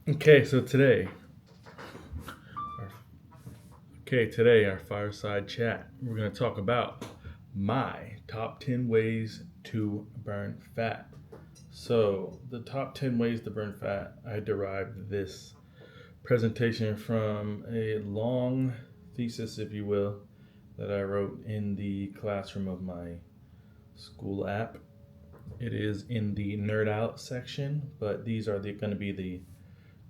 Okay, so our, today our fireside chat, we're going to talk about my top 10 ways to burn fat. So, the top 10 ways to burn fat, I derived this presentation from a long thesis, if you will, that I wrote in the classroom of my school app. It is in the nerd out section, but these are going to be the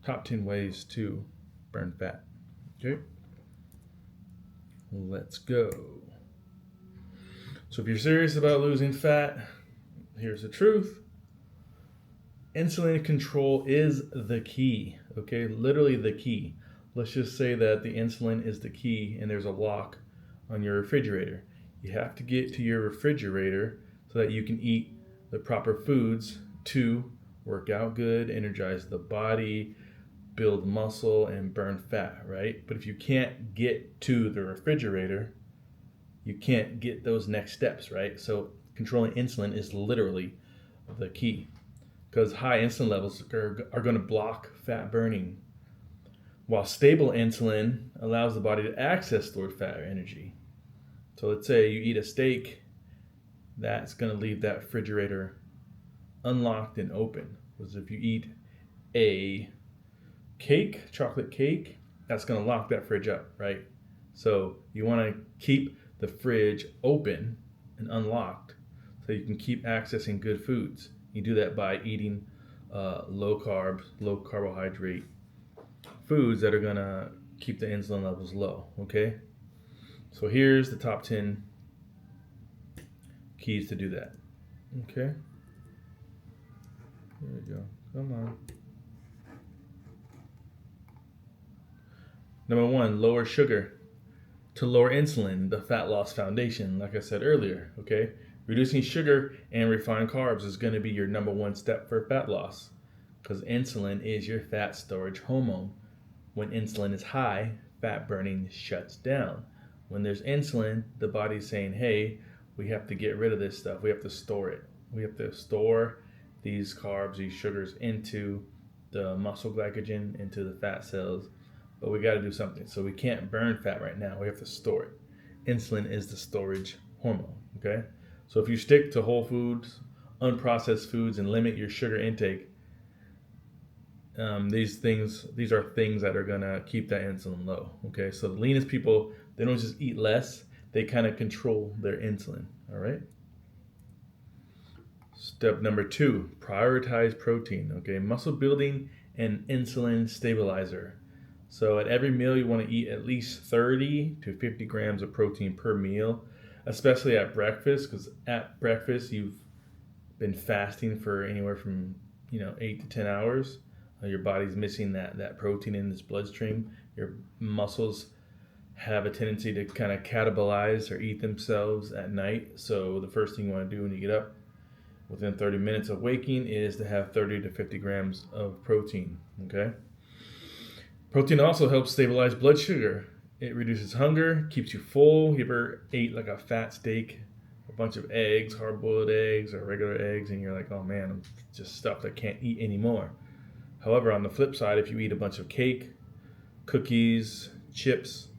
top 10 ways to burn fat. Okay, let's go. So, if you're serious about losing fat, here's the truth: insulin control is the key. Okay, literally the key. Let's just say that the insulin is the key and there's a lock on your refrigerator. You have to get to your refrigerator so that you can eat the proper foods to work out good, energize the body, build muscle, and burn fat, right? But if you can't get to the refrigerator, you can't get those next steps, right? So controlling insulin is literally the key because high insulin levels are going to block fat burning, while stable insulin allows the body to access stored fat or energy. So let's say you eat a steak, that's going to leave that refrigerator unlocked and open. Because if you eat a cake, chocolate cake, that's going to lock that fridge up, right? So you want to keep the fridge open and unlocked so you can keep accessing good foods. You do that by eating low carb, low carbohydrate foods that are going to keep the insulin levels low, okay? So here's the top 10 keys to do that, okay? There we go. Come on. Number one, lower sugar. To lower insulin, the fat loss foundation, like I said earlier, okay? Reducing sugar and refined carbs is going to be your number one step for fat loss because insulin is your fat storage hormone. When insulin is high, fat burning shuts down. When there's insulin, the body's saying, hey, we have to get rid of this stuff. We have to store it. We have to store these carbs, these sugars into the muscle glycogen, into the fat cells. But we got to do something. So we can't burn fat right now. We have to store it. Insulin is the storage hormone. Okay. So if you stick to whole foods, unprocessed foods, and limit your sugar intake, these are things that are gonna keep that insulin low. Okay. So the leanest people, they don't just eat less; they kind of control their insulin. All right. Step number two: prioritize protein. Okay. Muscle building and insulin stabilizer. So at every meal, you want to eat at least 30 to 50 grams of protein per meal, especially at breakfast, because at breakfast you've been fasting for anywhere from 8 to 10 hours. Your body's missing that protein in its bloodstream. Your muscles have a tendency to kind of catabolize or eat themselves at night. So the first thing you want to do when you get up within 30 minutes of waking is to have 30 to 50 grams of protein. Okay. Protein also helps stabilize blood sugar. It reduces hunger, keeps you full. You ever ate like a fat steak, a bunch of eggs, hard boiled eggs, or regular eggs, and you're like, oh man, I'm just stuffed. I can't eat anymore. However, on the flip side, if you eat a bunch of cake, cookies, chips,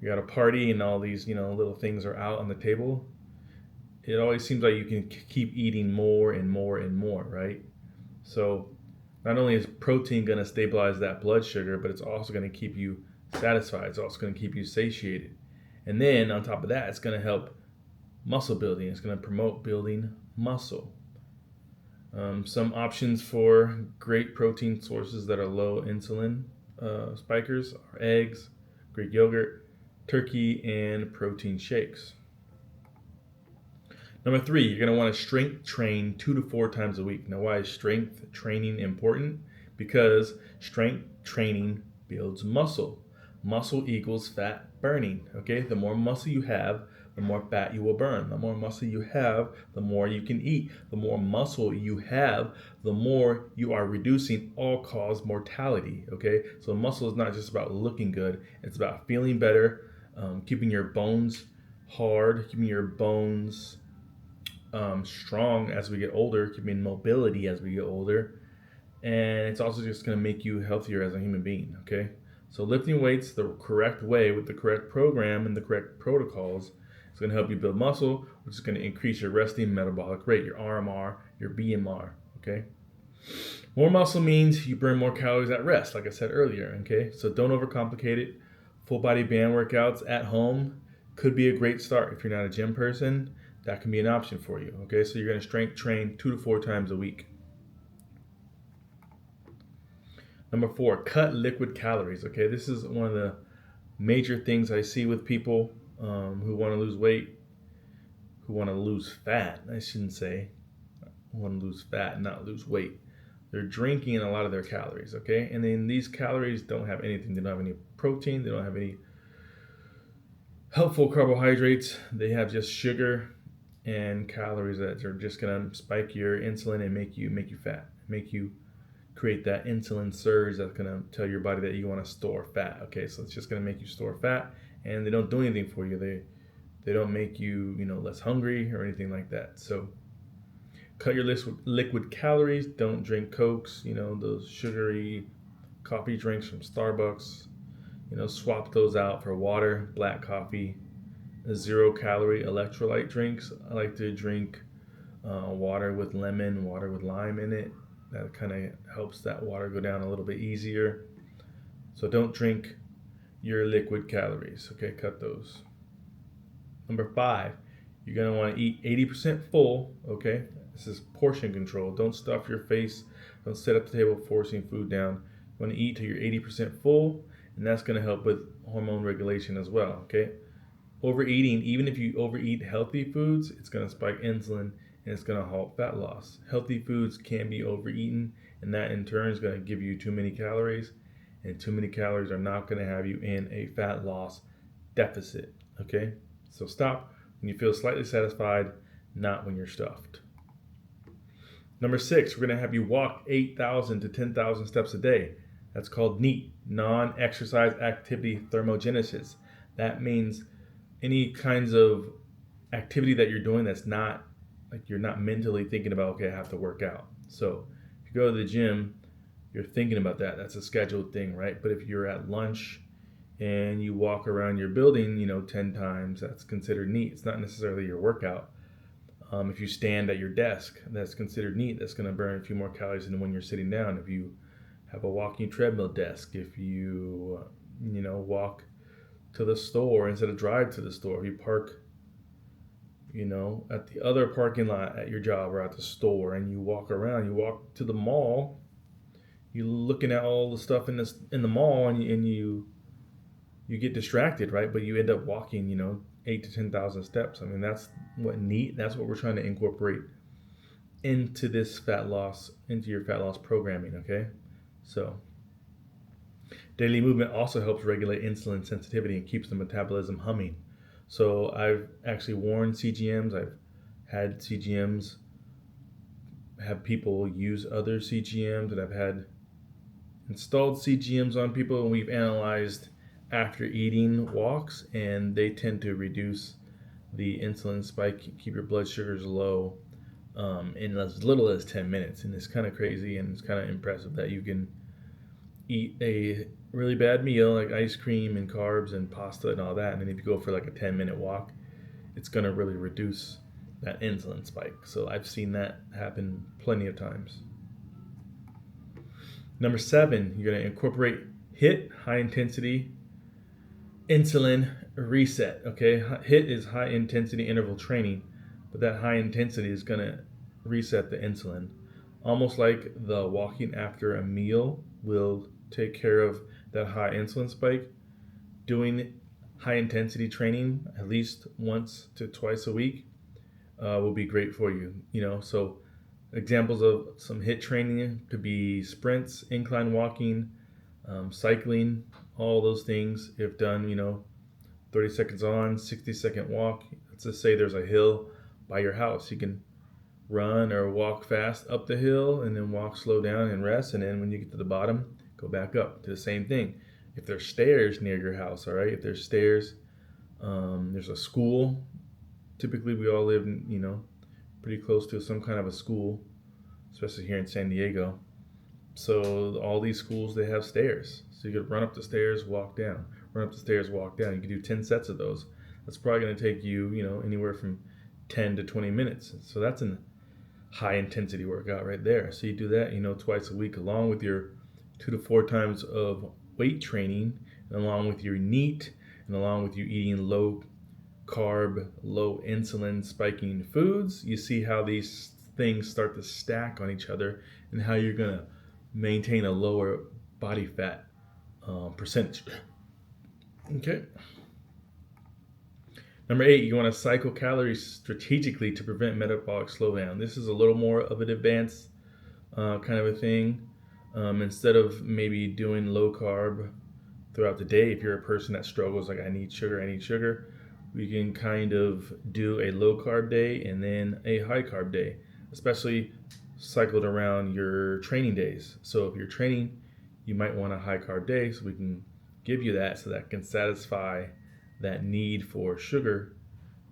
you're at a party and all these, little things are out on the table, it always seems like you can keep eating more and more and more, right? So not only is protein going to stabilize that blood sugar, but it's also going to keep you satisfied. It's also going to keep you satiated. And then on top of that, it's going to help muscle building. It's going to promote building muscle. Some options for great protein sources that are low insulin spikers are eggs, Greek yogurt, turkey, and protein shakes. Number three, you're going to want to strength train 2 to 4 times a week. Now, why is strength training important? Because strength training builds muscle. Muscle equals fat burning. Okay, the more muscle you have, the more fat you will burn. The more muscle you have, the more you can eat. The more muscle you have, the more you are reducing all-cause mortality. Okay, so muscle is not just about looking good; it's about feeling better, keeping your bones hard, keeping your bones strong as we get older, keeping mobility as we get older, and it's also just going to make you healthier as a human being. Okay, so lifting weights the correct way with the correct program and the correct protocols is going to help you build muscle, which is going to increase your resting metabolic rate, your RMR, your BMR. Okay, more muscle means you burn more calories at rest, like I said earlier. Okay, so don't overcomplicate it. Full body band workouts at home could be a great start. If you're not a gym person, that can be an option for you. Okay, so you're going to strength train 2 to 4 times a week. Number 4, cut liquid calories. Okay, this is one of the major things I see with people who want to lose weight, who want to lose fat. I shouldn't say want to lose fat, not lose weight. They're drinking a lot of their calories, okay? And then these calories don't have anything. They don't have any protein. They don't have any helpful carbohydrates. They have just sugar and calories that are just gonna spike your insulin and make you fat, make you create that insulin surge that's gonna tell your body that you want to store fat. Okay, so it's just gonna make you store fat, and they don't do anything for you. They don't make you less hungry or anything like that. So cut your liquid calories. Don't drink Cokes, those sugary coffee drinks from Starbucks. Swap those out for water, black coffee, 0-calorie electrolyte drinks. I like to drink water with lemon, water with lime in it. That kind of helps that water go down a little bit easier. So don't drink your liquid calories. Okay, cut those. Number 5, you're going to want to eat 80% full. Okay, this is portion control. Don't stuff your face. Don't sit at the table forcing food down. You want to eat till you're 80% full, and that's going to help with hormone regulation as well. Okay, overeating, even if you overeat healthy foods, it's going to spike insulin and it's going to halt fat loss. Healthy foods can be overeaten, and that in turn is going to give you too many calories, and too many calories are not going to have you in a fat loss deficit. Okay, so stop when you feel slightly satisfied, not when you're stuffed. Number 6, we're going to have you walk 8,000 to 10,000 steps a day. That's called NEAT, non-exercise activity thermogenesis. That means any kinds of activity that you're doing that's not like you're not mentally thinking about, okay, I have to work out. So if you go to the gym, you're thinking about that. That's a scheduled thing, right? But if you're at lunch and you walk around your building, 10 times, that's considered NEAT. It's not necessarily your workout. If you stand at your desk, that's considered NEAT. That's going to burn a few more calories than when you're sitting down. If you have a walking treadmill desk, if you, walk to the store instead of drive to the store, if you park at the other parking lot at your job or at the store, and you walk around, you walk to the mall, you're looking at all the stuff in the mall, and you get distracted, right? But you end up walking 8 to 10,000 steps. I mean, that's what we're trying to incorporate into this into your fat loss programming. Okay, so daily movement also helps regulate insulin sensitivity and keeps the metabolism humming. So I've actually worn CGMs. I've had CGMs, have people use other CGMs, and I've had installed CGMs on people, and we've analyzed after eating walks, and they tend to reduce the insulin spike, keep your blood sugars low in as little as 10 minutes. And it's kind of crazy, and it's kind of impressive that you can eat a really bad meal like ice cream and carbs and pasta and all that, and then if you go for like a 10-minute walk, it's going to really reduce that insulin spike. So I've seen that happen plenty of times. Number 7, you're going to incorporate HIIT, high intensity insulin reset. Okay, HIIT is high intensity interval training, but that high intensity is going to reset the insulin, almost like the walking after a meal will take care of that high insulin spike. Doing high intensity training at least once to twice a week will be great for you. So examples of some HIIT training could be sprints, incline walking, cycling, all those things. If done, 30 seconds on, 60-second walk. Let's just say there's a hill by your house. You can run or walk fast up the hill and then walk slow down and rest. And then when you get to the bottom, go back up to the same thing. If there's stairs near your house, all right, if there's stairs, there's a school. Typically, we all live, pretty close to some kind of a school, especially here in San Diego. So all these schools, they have stairs. So you could run up the stairs, walk down, run up the stairs, walk down. You could do 10 sets of those. That's probably going to take you, anywhere from 10 to 20 minutes. So that's a high intensity workout right there. So you do that, twice a week, along with your 2 to 4 times of weight training, and along with your NEAT, and along with you eating low carb, low insulin spiking foods. You see how these things start to stack on each other, and how you're going to maintain a lower body fat percentage. Okay. Number 8, you want to cycle calories strategically to prevent metabolic slowdown. This is a little more of an advanced kind of a thing. Instead of maybe doing low carb throughout the day, if you're a person that struggles, like I need sugar, we can kind of do a low carb day and then a high carb day, especially cycled around your training days. So if you're training, you might want a high carb day, so we can give you that, so that can satisfy that need for sugar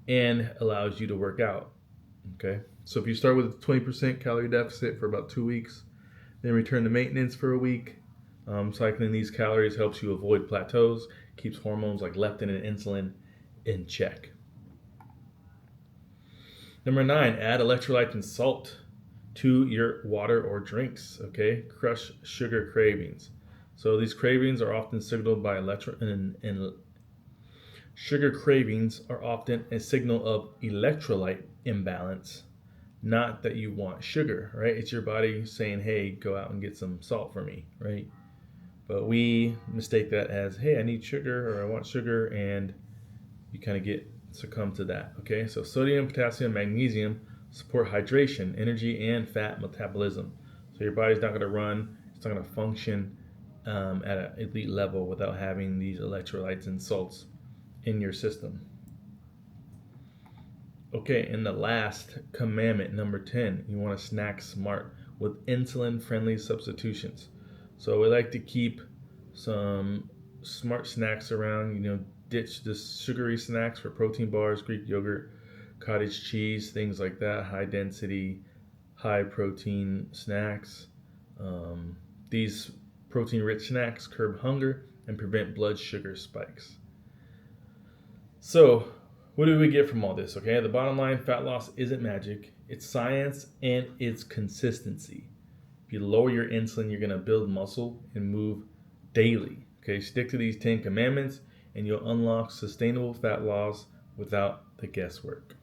and allows you to work out. Okay, so if you start with a 20% calorie deficit for about 2 weeks, then return to maintenance for a week. Cycling these calories helps you avoid plateaus, keeps hormones like leptin and insulin in check. Number 9, add electrolytes and salt to your water or drinks. Okay, crush sugar cravings. So these cravings are often signaled by sugar cravings are often a signal of electrolyte imbalance, not that you want sugar, right? It's your body saying, hey, go out and get some salt for me, right? But we mistake that as, hey, I need sugar, or I want sugar, and you kind of succumb to that. Okay, so sodium, potassium, magnesium support hydration, energy, and fat metabolism. So your body's not going to run, it's not going to function at an elite level without having these electrolytes and salts in your system. Okay, and the last commandment, number 10, you want to snack smart with insulin-friendly substitutions. So we like to keep some smart snacks around, ditch the sugary snacks for protein bars, Greek yogurt, cottage cheese, things like that, high density, high protein snacks. These protein rich snacks curb hunger and prevent blood sugar spikes. So, what do we get from all this? Okay, the bottom line, fat loss isn't magic. It's science and it's consistency. If you lower your insulin, you're going to build muscle and move daily. Okay, stick to these 10 commandments and you'll unlock sustainable fat loss without the guesswork.